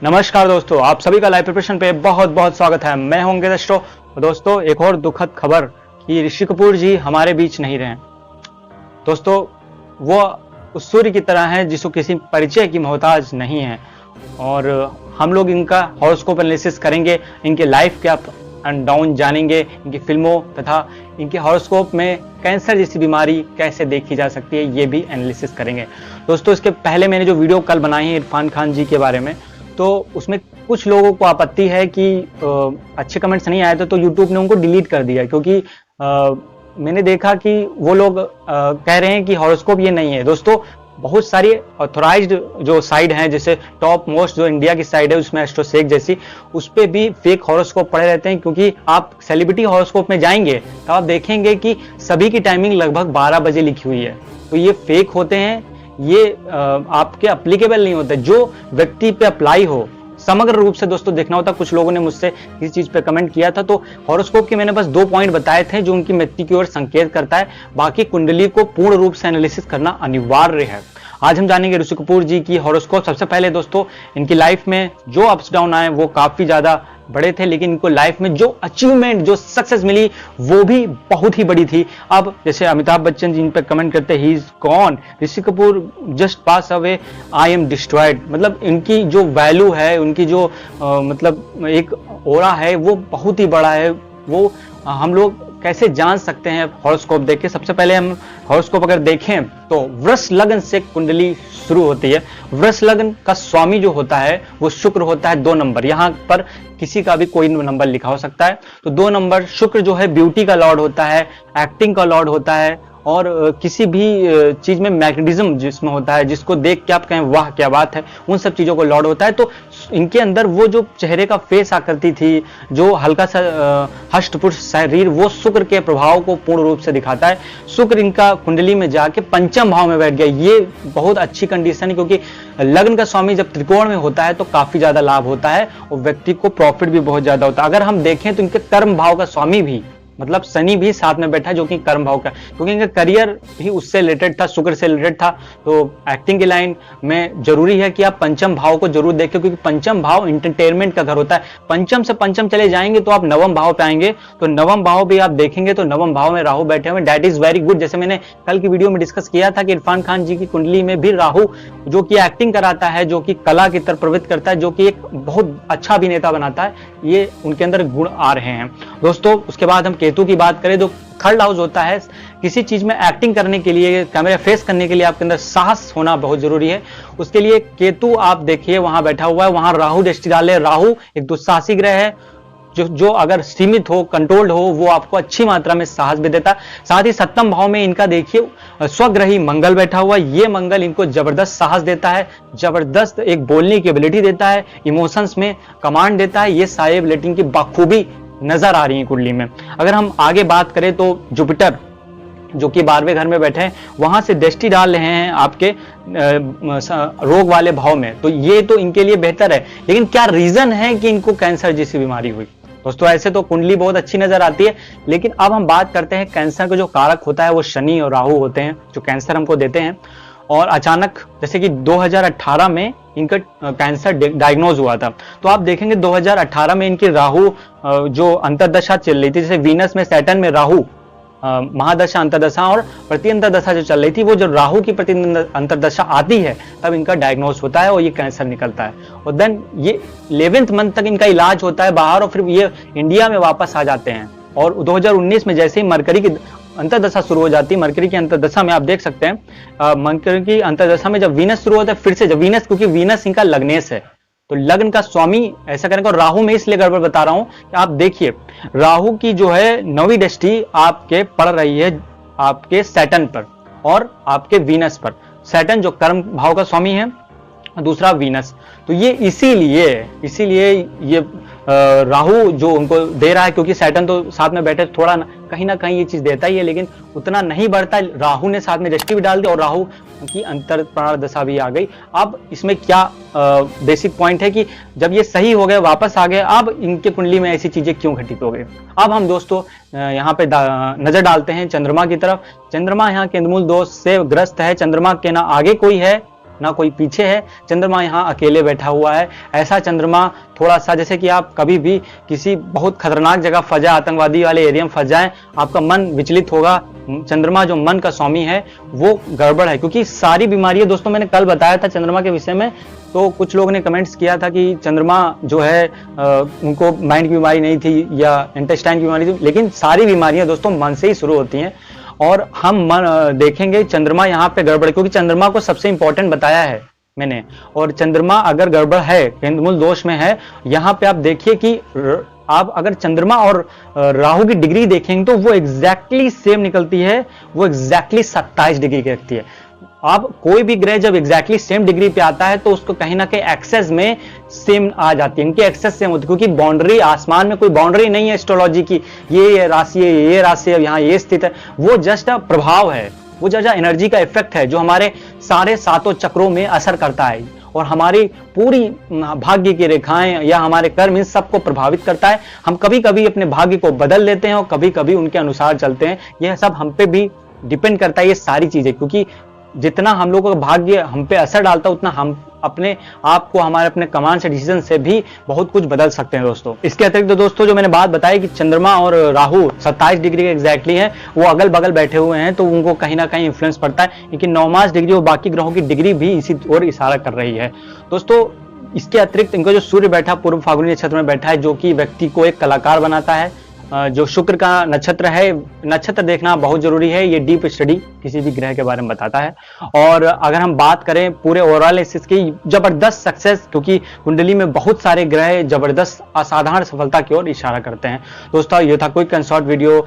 नमस्कार दोस्तों, आप सभी का लाइव प्रिपरेशन पे बहुत बहुत स्वागत है। मैं हूं अंकित अश्रो। दोस्तों, एक और दुखद खबर कि ऋषि कपूर जी हमारे बीच नहीं रहे। दोस्तों, वो उस सूर्य की तरह हैं जिसको किसी परिचय की मोहताज नहीं है और हम लोग इनका हॉरोस्कोप एनालिसिस करेंगे, इनके लाइफ के अप एंड डाउन जानेंगे, इनकी फिल्मों तथा इनके हॉरोस्कोप में कैंसर जैसी बीमारी कैसे देखी जा सकती है ये भी एनालिसिस करेंगे। दोस्तों, इसके पहले मैंने जो वीडियो कल बनाई है इरफान खान जी के बारे में, तो उसमें कुछ लोगों को आपत्ति है कि अच्छे कमेंट्स नहीं आए थे तो यूट्यूब ने उनको डिलीट कर दिया, क्योंकि मैंने देखा कि वो लोग कह रहे हैं कि हॉरोस्कोप ये नहीं है। दोस्तों, बहुत सारी ऑथोराइज्ड जो साइट हैं, जैसे टॉप मोस्ट जो इंडिया की साइट है उसमें एस्ट्रोसेक जैसी, उस पर भी फेक हॉरोस्कोप पड़े रहते हैं। क्योंकि आप सेलिब्रिटी हॉरोस्कोप में जाएंगे तो आप देखेंगे कि सभी की टाइमिंग लगभग 12 बजे लिखी हुई है, तो ये फेक होते हैं, ये आपके अप्लीकेबल नहीं होता। जो व्यक्ति पे अप्लाई हो समग्र रूप से दोस्तों देखना होता। कुछ लोगों ने मुझसे किसी चीज पे कमेंट किया था, तो हॉरोस्कोप के मैंने बस 2 पॉइंट बताए थे जो उनकी मृत्यु की ओर संकेत करता है। बाकी कुंडली को पूर्ण रूप से एनालिसिस करना अनिवार्य है। आज हम जानेंगे ऋषि कपूर जी की हॉरोस्कोप। सबसे पहले दोस्तों, इनकी लाइफ में जो अप्स डाउन आए वो काफी ज्यादा बड़े थे, लेकिन इनको लाइफ में जो अचीवमेंट, जो सक्सेस मिली वो भी बहुत ही बड़ी थी। अब जैसे अमिताभ बच्चन जी इन पे कमेंट करते हैं, he is gone, Rishi Kapoor just pass away, I am destroyed. मतलब इनकी जो वैल्यू है, उनकी जो मतलब एक ओरा है वो बहुत ही बड़ा है। वो हम लोग कैसे जान सकते हैं हॉरोस्कोप देख के? सबसे पहले हम हॉरोस्कोप अगर देखें तो वृष लग्न से कुंडली शुरू होती है। वृष लग्न का स्वामी जो होता है वो शुक्र होता है 2 नंबर। यहाँ पर किसी का भी कोई नंबर लिखा हो सकता है, तो 2 नंबर शुक्र जो है ब्यूटी का लॉर्ड होता है, एक्टिंग का लॉर्ड होता है और किसी भी चीज में मैग्नेटिज्म जिसमें होता है, जिसको देख के आप कहें वाह क्या बात है, उन सब चीजों को लॉर्ड होता है। तो इनके अंदर वो जो चेहरे का फेस आकृति थी, जो हल्का सा हष्टपुष्ट शरीर, वो शुक्र के प्रभाव को पूर्ण रूप से दिखाता है। शुक्र इनका कुंडली में जाके 5वें भाव में बैठ गया, ये बहुत अच्छी कंडीशन है, क्योंकि लग्न का स्वामी जब त्रिकोण में होता है तो काफी ज्यादा लाभ होता है और व्यक्ति को प्रॉफिट भी बहुत ज्यादा होता है। अगर हम देखें तो इनके कर्म भाव का स्वामी भी, मतलब शनि भी साथ में बैठा है, जो कि कर्म भाव का, क्योंकि इनका करियर भी उससे रिलेटेड था, शुक्र से रिलेटेड था। तो एक्टिंग की लाइन में जरूरी है कि आप 5वें भाव को जरूर देखें, क्योंकि 5वां भाव एंटरटेनमेंट का घर होता है। 5 से 5 चले जाएंगे तो आप 9वें भाव पे आएंगे, तो 9वें भाव भी आप देखेंगे तो 9वें भाव में राहु बैठे हुए, दैट इज वेरी गुड। जैसे मैंने कल की वीडियो में डिस्कस किया था कि इरफान खान जी की कुंडली में भी राहु, जो कि एक्टिंग कराता है, जो कि कला की तरफ प्रवृत्त करता है, जो कि एक बहुत अच्छा अभिनेता बनाता है, ये उनके अंदर गुण आ रहे हैं दोस्तों। उसके बाद हम केतु की बात करें तो 3rd हाउस होता है, किसी चीज में एक्टिंग करने के लिए, कैमरा फेस करने के लिए आपके अंदर साहस होना बहुत जरूरी है। उसके लिए केतु आप देखिए वहां बैठा हुआ है, वहां राहु दृष्टि डाले। राहु एक दुस्साहसी ग्रह है, जो अगर सीमित हो, कंट्रोल्ड हो, वो आपको अच्छी मात्रा में साहस भी देता। साथ ही 7वें भाव में इनका देखिए स्वग्रही मंगल बैठा हुआ है। ये मंगल इनको जबरदस्त साहस देता है, जबरदस्त एक बोलने की एबिलिटी देता है, इमोशंस में कमांड देता है। ये सारी एबिलिटी की बाखूबी नजर आ रही है कुंडली में। अगर हम आगे बात करें तो जुपिटर जो कि 12वें घर में बैठे हैं, वहां से दृष्टि डाल रहे हैं आपके रोग वाले भाव में, तो ये तो इनके लिए बेहतर है। लेकिन क्या रीजन है कि इनको कैंसर जैसी बीमारी हुई? दोस्तों, ऐसे तो कुंडली बहुत अच्छी नजर आती है, लेकिन अब हम बात करते हैं कैंसर का जो कारक होता है वो शनि और राहु होते हैं, जो कैंसर हमको देते हैं। और अचानक जैसे कि 2018 में इनका कैंसर डायग्नोज हुआ था, तो आप देखेंगे 2018 में इनकी राहु जो अंतर्दशा चल रही थी, जैसे वीनस में सैटर्न में राहु महादशा अंतरदशा और प्रति अंतरदशा जो चल रही थी, वो जो राहु की प्रति अंतरदशा आती है तब इनका डायग्नोज होता है और ये कैंसर निकलता है। और देन ये 11th मंथ तक इनका इलाज होता है बाहर, और फिर ये इंडिया में वापस आ जाते हैं। और 2019 में जैसे ही मरकरी की अंतरदशा शुरू हो जाती है, मरकरी की अंतरदशा में आप देख सकते हैं, मरकरी की अंतरदशा में जब वीनस शुरू होता है, फिर से जब वीनस, क्योंकि वीनस इनका लग्नेश है, तो लग्न का स्वामी ऐसा करेंगे। और राहु में इसलिए गड़बड़ बता रहा हूं कि आप देखिए राहु की जो है 9वीं दृष्टि आपके पड़ रही है आपके सैटर्न पर और आपके वीनस पर। सैटर्न जो कर्म भाव का स्वामी है, दूसरा वीनस, तो ये इसीलिए ये राहु जो उनको दे रहा है, क्योंकि सैटर्न तो साथ में बैठे, थोड़ा कहीं ना कहीं ये चीज देता ही है, लेकिन उतना नहीं बढ़ता। राहु ने साथ में दृष्टि भी डाल दी और राहु की अंतर प्राण दशा भी आ गई। अब इसमें क्या बेसिक पॉइंट है कि जब ये सही हो गए, वापस आ गए, अब इनके कुंडली में ऐसी चीजें क्यों घटित हो गई? अब हम दोस्तों यहाँ पे नजर डालते हैं चंद्रमा की तरफ। चंद्रमा यहाँ केंद्रमूल दोष से ग्रस्त है। चंद्रमा के ना आगे कोई है ना कोई पीछे है, चंद्रमा यहाँ अकेले बैठा हुआ है। ऐसा चंद्रमा थोड़ा सा, जैसे कि आप कभी भी किसी बहुत खतरनाक जगह फंस जाए, आतंकवादी वाले एरिया में फंस जाए, आपका मन विचलित होगा। चंद्रमा जो मन का स्वामी है वो गड़बड़ है, क्योंकि सारी बीमारियां, दोस्तों मैंने कल बताया था चंद्रमा के विषय में, तो कुछ लोगों ने कमेंट्स किया था कि चंद्रमा जो है उनको माइंड की बीमारी नहीं थी या इंटेस्टाइन की बीमारी थी, लेकिन सारी बीमारियां दोस्तों मन से ही शुरू होती हैं। और हम देखेंगे चंद्रमा यहाँ पे गड़बड़, क्योंकि चंद्रमा को सबसे इंपॉर्टेंट बताया है मैंने, और चंद्रमा अगर गड़बड़ है, केंद्रमूल दोष में है, यहाँ पे आप देखिए कि आप अगर चंद्रमा और राहु की डिग्री देखेंगे तो वो एग्जैक्टली सेम निकलती है, वो एग्जैक्टली 27 डिग्री की रखती है। अब कोई भी ग्रह जब एग्जैक्टली सेम डिग्री पे आता है तो उसको कहीं ना कहीं एक्सेस में सेम आ जाती है, इनकी एक्सेस सेम होती है, क्योंकि बाउंड्री, आसमान में कोई बाउंड्री नहीं है एस्ट्रोलॉजी की, ये राशि है, ये राशि है, यहाँ ये स्थित है, वो जस्ट प्रभाव है, वो जस्ट एनर्जी का इफेक्ट है जो हमारे सारे सातों चक्रों में असर करता है और हमारी पूरी भाग्य की रेखाएं या हमारे कर्म इन सबको प्रभावित करता है। हम कभी कभी अपने भाग्य को बदल लेते हैं और कभी कभी उनके अनुसार चलते हैं, यह सब हम पे भी डिपेंड करता है ये सारी चीजें, क्योंकि जितना हम लोगों का भाग्य हम पे असर डालता है उतना हम अपने आप को, हमारे अपने कमांड से, डिसीजन से भी बहुत कुछ बदल सकते हैं दोस्तों। इसके अतिरिक्त दोस्तों जो मैंने बात बताई कि चंद्रमा और राहु 27 डिग्री के एग्जैक्टली है, वो अगल बगल बैठे हुए हैं तो उनको कहीं ना कहीं इन्फ्लुएंस पड़ता है, लेकिन 9 डिग्री और बाकी ग्रहों की डिग्री भी इसी ओर इशारा कर रही है दोस्तों। इसके अतिरिक्त इनको जो सूर्य बैठा पूर्व फाल्गुनी नक्षत्र में बैठा है, जो कि व्यक्ति को एक कलाकार बनाता है। जो शुक्र का नक्षत्र है, नक्षत्र देखना बहुत जरूरी है, ये डीप स्टडी किसी भी ग्रह के बारे में बताता है। और अगर हम बात करें पूरे ओवरऑल इसकी जबरदस्त सक्सेस, क्योंकि कुंडली में बहुत सारे ग्रह जबरदस्त असाधारण सफलता की ओर इशारा करते हैं। दोस्तों ये था quick and short video.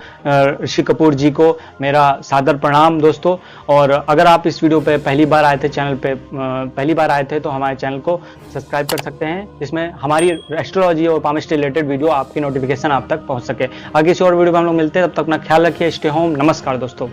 Rishi Kapoor जी को मेरा सादर प्रणाम दोस्तों। और अगर आप इस वीडियो पे पहली बार आए थे, चैनल पे पहली बार आए थे, तो हमारे चैनल को सब्सक्राइब कर सकते हैं, जिसमें हमारी एस्ट्रोलॉजी और पामिस्ट्री रिलेटेड वीडियो आपकी नोटिफिकेशन आप तक पहुंच सके। आगे किसी और वीडियो में हम लोग मिलते हैं, तब तक अपना ख्याल रखिए। Stay home. नमस्कार दोस्तों।